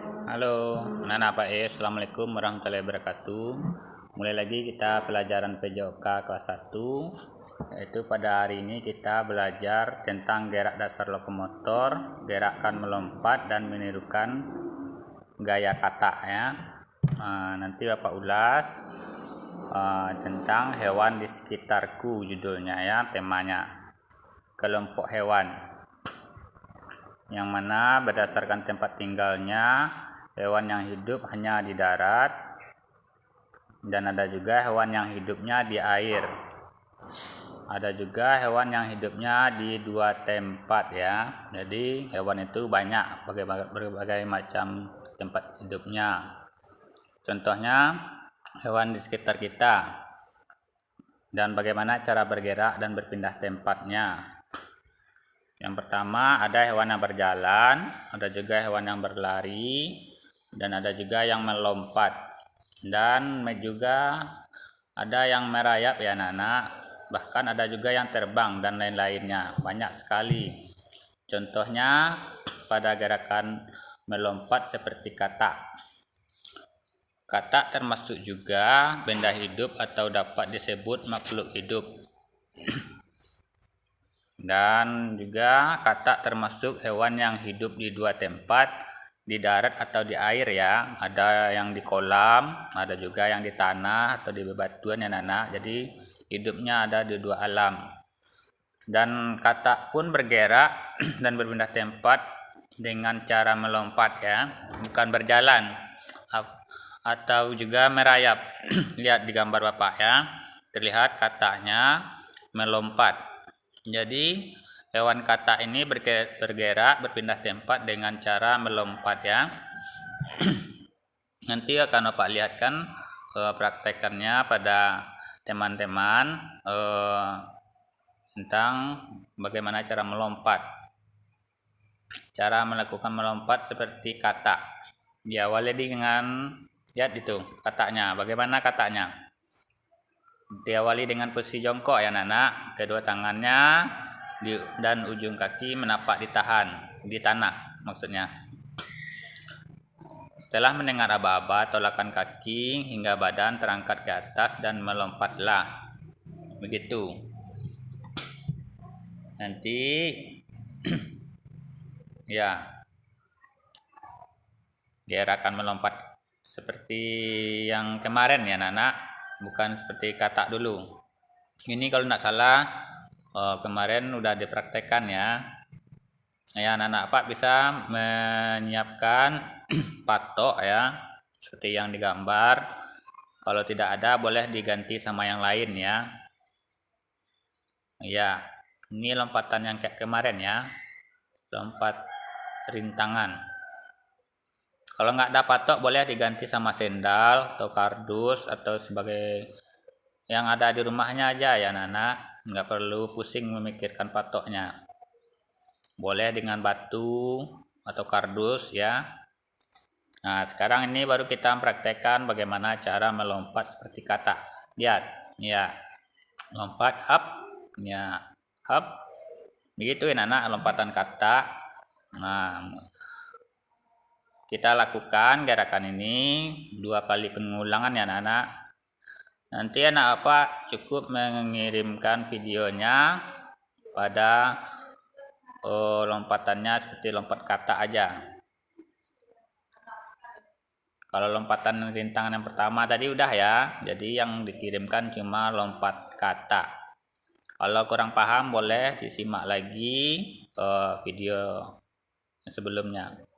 Halo, anak-anak Pak Assalamualaikum warahmatullahi wabarakatuh. Mulai lagi kita pelajaran PJOK kelas 1. Yaitu pada hari ini kita belajar tentang gerak dasar lokomotor, gerakan melompat dan menirukan gaya kata ya. Nanti Bapak ulas tentang hewan di sekitarku judulnya ya, temanya. Kelompok hewan. Yang mana berdasarkan tempat tinggalnya hewan yang hidup hanya di darat, dan ada juga hewan yang hidupnya di air. Ada juga hewan yang hidupnya di dua tempat ya. Jadi hewan itu banyak berbagai macam tempat hidupnya. Contohnya hewan di sekitar kita dan bagaimana cara bergerak dan berpindah tempatnya. Yang pertama ada hewan yang berjalan, ada juga hewan yang berlari, dan ada juga yang melompat. Dan juga ada yang merayap ya anak-anak, bahkan ada juga yang terbang dan lain-lainnya, banyak sekali. Contohnya pada gerakan melompat seperti katak. Katak termasuk juga benda hidup atau dapat disebut makhluk hidup. Dan juga katak termasuk hewan yang hidup di dua tempat, di darat atau di air ya. Ada yang di kolam, ada juga yang di tanah atau di bebatuan ya anak-anak. Jadi hidupnya ada di dua alam. Dan katak pun bergerak dan berpindah tempat dengan cara melompat ya, bukan berjalan atau juga merayap. Lihat di gambar Bapak ya, terlihat kataknya melompat. Jadi hewan katak ini bergerak berpindah tempat dengan cara melompat ya. Nanti akan Bapak lihatkan praktekannya pada teman-teman tentang bagaimana cara melompat. Cara melakukan melompat seperti katak. Diawali dengan lihat itu kataknya. Bagaimana kataknya? Diawali dengan posisi jongkok ya anak-anak, kedua tangannya dan ujung kaki menapak di tanah maksudnya. Setelah mendengar aba-aba, tolakkan kaki hingga badan terangkat ke atas dan melompatlah. Begitu. Nanti ya, gerakan melompat seperti yang kemarin ya anak-anak. Bukan seperti katak dulu. Ini kalau tidak salah kemarin udah dipraktekkan ya. Ya anak-anak Pak bisa menyiapkan patok ya, seperti yang digambar. Kalau tidak ada boleh diganti sama yang lain ya. Ya, ini lompatan yang kayak kemarin ya, lompat rintangan. Kalau nggak ada patok boleh diganti sama sendal atau kardus atau sebagai yang ada di rumahnya aja ya anak-anak. Nggak perlu pusing memikirkan patoknya. Boleh dengan batu atau kardus ya. Nah sekarang ini baru kita praktekkan bagaimana cara melompat seperti katak. Lihat ya, lompat up ya, up. Begitu ya anak, lompatan katak. Nah kita lakukan gerakan ini 2 kali pengulangan ya anak-anak. Nanti anak apa cukup mengirimkan videonya pada lompatannya seperti lompat katak aja. Kalau lompatan rintangan yang pertama tadi udah ya, jadi yang dikirimkan cuma lompat katak. Kalau kurang paham boleh disimak lagi video sebelumnya.